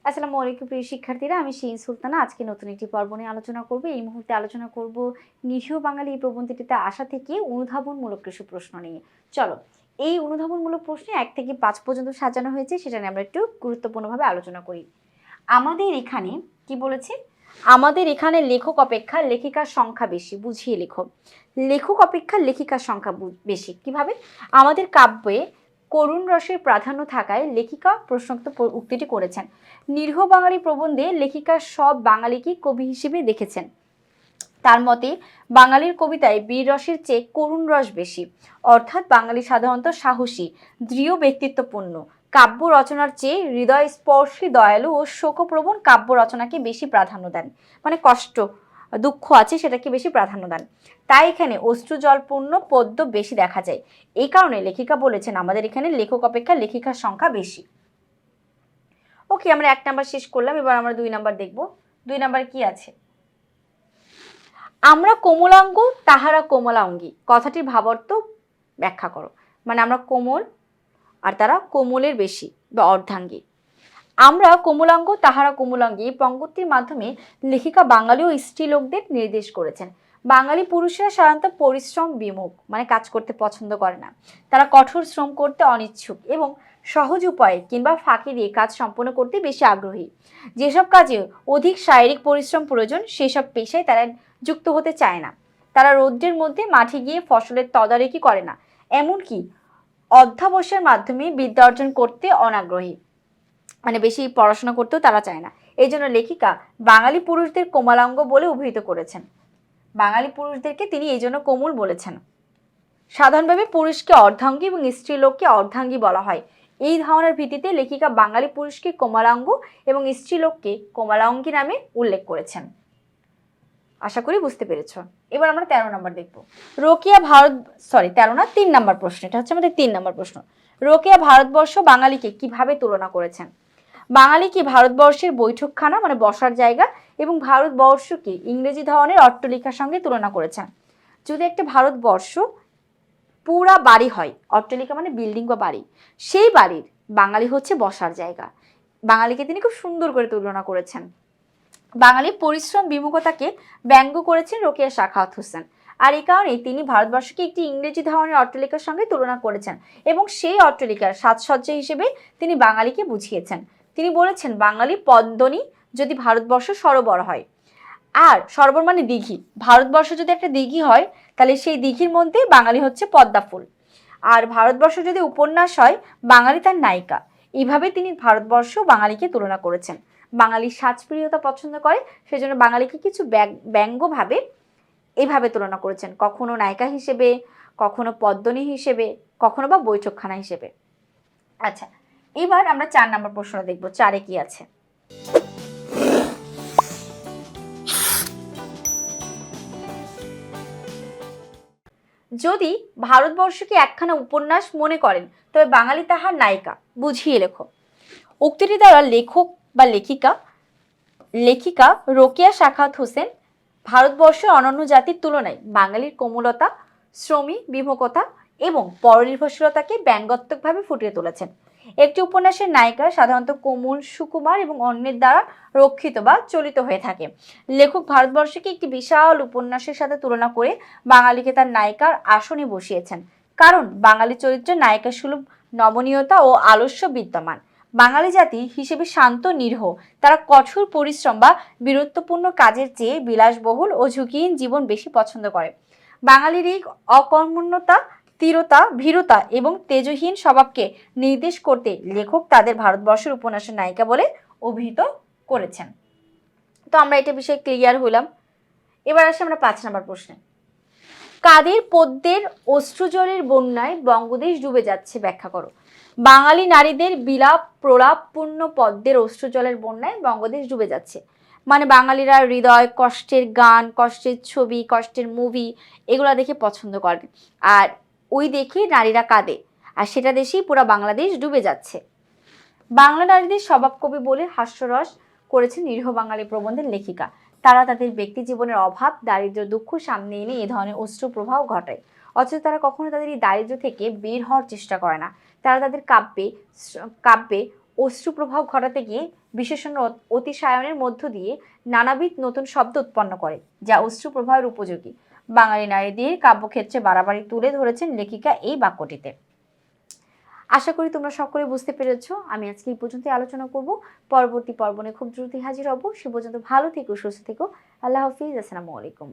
আসসালামু আলাইকুম প্রিয় শিক্ষার্থীরা, আমি শিরিন সুলতানা। আজকে নতুন একটি পর্ব নিয়ে আলোচনা করব। এই মুহূর্তে আলোচনা করব নিরীহ বাঙালি এই প্রবন্ধটিতে আসা থেকে অনুধাবনমূলক কিছু প্রশ্ন নিয়ে। চলো, এই অনুধাবনমূলক প্রশ্নে 1 থেকে 5 পর্যন্ত সাজানো হয়েছে, সেটা নিয়ে আমরা একটু গুরুত্বপূর্ণভাবে আলোচনা করি। আমাদের এখানে কি বলেছে? আমাদের এখানে লেখক অপেক্ষা লেখিকার সংখ্যা বেশি। বুঝিয়ে লেখো। লেখক অপেক্ষা লেখিকার সংখ্যা বেশি কিভাবে? আমাদের কাব্যে করুণ রসের প্রাধান্য থাকায় লেখিকা প্রশ্নোক্ত উক্তিটি করেছেন। নিরীহ বাঙালি প্রবন্ধে লেখিকা সব বাঙালিকে কবি হিসেবে দেখেছেন। তার মতে বাঙালির কবিতায় বীর রসের চেয়ে করুণ রস বেশি, অর্থাৎ বাঙালি সাধারণত সাহসী, দৃঢ় ব্যক্তিত্বপূর্ণ। কাব্য রচনার চেয়ে হৃদয় স্পর্শী, দয়ালু ও শোকপ্রবণ কাব্য রচনাকে বেশি প্রাধান্য দেন। মানে কষ্ট, দুঃখ আছে সেটাকে বেশি প্রাধান্য দেন। তাই এখানে অশ্রু জলপূর্ণ পদ্য বেশি দেখা যায়। এই কারণে লেখিকা বলেছেন আমাদের এখানে লেখক অপেক্ষা লেখিকার সংখ্যা বেশি। ওকে, আমরা 1 নাম্বার শেষ করলাম। এবার আমরা 2 নাম্বার দেখব। 2 নাম্বার কি আছে? আমরা কোমলাঙ্গ, তাহারা কোমলাঙ্গী, কথাটির ভাবার্থ ব্যাখ্যা করো। মানে আমরা কোমল আর তারা কোমলের বেশি বা অর্ধাঙ্গী। আমরা কোমলাঙ্গ, তাহারা কোমলাঙ্গী এই পঙ্ক্তির মাধ্যমে লেখিকা বাঙালি ও স্ত্রীলোকদের নির্দেশ করেছেন। বাঙালি পুরুষরা সাধারণত পরিশ্রম বিমুখ, মানে কাজ করতে পছন্দ করে না। তারা কঠোর শ্রম করতে অনিচ্ছুক এবং সহজ উপায়ে কিংবা ফাঁকি দিয়ে কাজ সম্পন্ন করতে বেশি আগ্রহী। যেসব কাজে অধিক শারীরিক পরিশ্রম প্রয়োজন সেসব পেশায় তারা যুক্ত হতে চায় না। তারা রৌদ্রের মধ্যে মাঠে গিয়ে ফসলের তদারকি করে না, এমনকি অধ্যাবসায়ের মাধ্যমে বিদ্যা অর্জন করতে অনাগ্রহী। মানে বেশি পড়াশোনা করতেও তারা চায় না। এই জন্য লেখিকা বাঙালি পুরুষদের কোমলাঙ্গ বলে অভিহিত করেছেন। বাঙালি পুরুষদেরকে তিনি এই জন্য কোমল বলেছেন। সাধারণভাবে পুরুষকে অর্ধাঙ্গী এবং স্ত্রীলোককে অর্ধাঙ্গী বলা হয়। এই ধারণার ভিত্তিতে লেখিকা বাঙালি পুরুষকে কোমলাঙ্গ এবং স্ত্রীলোককে কোমলাঙ্গী নামে উল্লেখ করেছেন। আশা করি বুঝতে পেরেছ। এবার আমরা 13 নম্বর দেখব। রোকেয়া ভারত 13 না 3 নম্বর প্রশ্ন, এটা হচ্ছে আমাদের 3 নম্বর প্রশ্ন। রোকেয়া ভারতবর্ষ বাঙালিকে কিভাবে তুলনা করেছেন? বাঙালিকে ভারতবর্ষের বৈঠকখানা, মানে বসার জায়গা, এবং ভারতবর্ষকে ইংরেজি ধরনের অট্টালিকার সঙ্গে তুলনা করেছেন। যদি একটা ভারতবর্ষ পুরা বাড়ি হয়, অট্টালিকা মানে বিল্ডিং বা বাড়ি, সেই বাড়ির বাঙালি হচ্ছে বসার জায়গা। বাঙালিকে তিনি খুব সুন্দর করে তুলনা করেছেন। বাঙালির পরিশ্রম বিমুখতাকে ব্যঙ্গ করেছেন রোকেয়া সাখাওয়াত হোসেন। আর এই কারণেই তিনি ভারতবর্ষকে একটি ইংরেজি ধরনের অট্টালিকার সঙ্গে তুলনা করেছেন এবং সেই অট্টালিকার সাজসজ্জা হিসেবে তিনি বাঙালিকে বুঝিয়েছেন। তিনি বলেছেন বাঙালি পদ্মনি যদি ভারতবর্ষ সরোবর হয়। আর সরোবর মানে দিঘি, ভারতবর্ষ যদি একটা দিঘি হয় তাহলে সেই দিঘির মধ্যে বাঙালি হচ্ছে পদ্মা ফুল। আর ভারতবর্ষ যদি উপন্যাস হয়, বাঙালি তার নায়িকা। এইভাবে তিনি ভারতবর্ষ বাঙালিকে তুলনা করেছেন। বাঙালি সাজপ্রিয়তা পছন্দ করে, সেজন্য বাঙালিকে কিছু ব্যঙ্গভাবে এইভাবে তুলনা করেছেন, কখনো নায়িকা হিসেবে, কখনো পদ্মনী হিসেবে, কখনো বা বৈঠকখানা হিসেবে। আচ্ছা, এবার আমরা 4 নম্বর প্রশ্ন দেখব। 4-এ কি আছে? যদি ভারতবর্ষকে একখানা উপন্যাস মনে করেন তবে বাঙালি তাহার নায়িকা। বুঝিয়ে লেখো। উক্তিটি দ্বারা লেখক বা লেখিকা রোকেয়া সাখাওয়াত হোসেন ভারতবর্ষের অন্যান্য জাতির তুলনায় বাঙালির কোমলতা, শ্রমী বিমুখতা এবং পরনির্ভরশীলতাকে ব্যঙ্গাত্মকভাবে ফুটিয়ে তুলেছেন। একটি উপন্যাসের নায়িকা সাধারণত কোমল, সুকুমার এবং অন্যের দ্বারা রক্ষিত বা চলিত হয়ে থাকে। লেখক ভারতবর্ষকে একটি বিশাল উপন্যাসের সাথে তুলনা করে বাঙালিকে তার নায়িকার আসনে বসিয়েছেন, কারণ বাঙালি চরিত্রের নায়িকা সুলভ নমনীয়তা ও আলস্য বিদ্যমান। বাঙালি জাতি হিসেবে শান্ত, নিরীহ। তারা কঠোর পরিশ্রম বা বীরত্বপূর্ণ কাজের চেয়ে বিলাসবহুল ও ঝুঁকিহীন জীবন বেশি পছন্দ করে। বাঙালির এই অকর্মণ্যতা, স্থিরতা, ভীরতা এবং তেজহীন স্বভাবকে নির্দেশ করতে লেখক তাদের ভারতবর্ষের উপন্যাসের নায়িকা বলে অভিহিত করেছেন। তো আমরা এটা বিষয়ে ক্লিয়ার হলাম। এবার আসি আমরা 5 নম্বর প্রশ্নে। কাদের পদ্যের অশ্রুজলের বন্যায় বঙ্গদেশ ডুবে যাচ্ছে ব্যাখ্যা করো। বাঙালি নারীদের বিলাপ প্রলাপপূর্ণ পদ্মের অশ্রুজলের বন্যায় বঙ্গদেশ ডুবে যাচ্ছে। মানে বাঙালিরা হৃদয়, কষ্টের গান, কষ্টের ছবি, কষ্টের মুভি এগুলো দেখে পছন্দ করে, আর ওই দেখে নারীরা কাঁদে, আর সেটা দেশেই পুরো বাংলাদেশ ডুবে যাচ্ছে। বাংলা নারীদের স্বভাব কবি বলে হাস্যরস করেছেন নিরীহ বাঙালি প্রবন্ধের লেখিকা। তারা তাদের ব্যক্তি জীবনের অভাব, দারিদ্র্য, দুঃখ সামনে এনে এ ধরনের অশ্রু প্রবাহ ঘটায়, অথচ তারা কখনো তাদের এই দারিদ্র্য থেকে বের হওয়ার চেষ্টা করে না। তারা তাদের কাব্যে অশ্রু প্রবাহ ঘটাতে গিয়ে বিশেষণ অতিশায়নের মধ্য দিয়ে নানাবিধ নতুন শব্দ উৎপন্ন করে, যা অশ্রু প্রবাহের উপযোগী। বাঙালি নারীদের কাব্যক্ষেত্রে বাড়াবাড়ি তুলে ধরেছেন লেখিকা এই বাক্যটিতে। আশা করি তোমরা সকলে বুঝতে পেরেছো। আমি আজকে এই পর্যন্তই আলোচনা করব। পরবর্তী পর্বনে খুব দ্রুতই হাজির হব। সে পর্যন্ত ভালো থেকো, সুস্থ থেকো। আল্লাহ হাফিজ। আসসালামু আলাইকুম।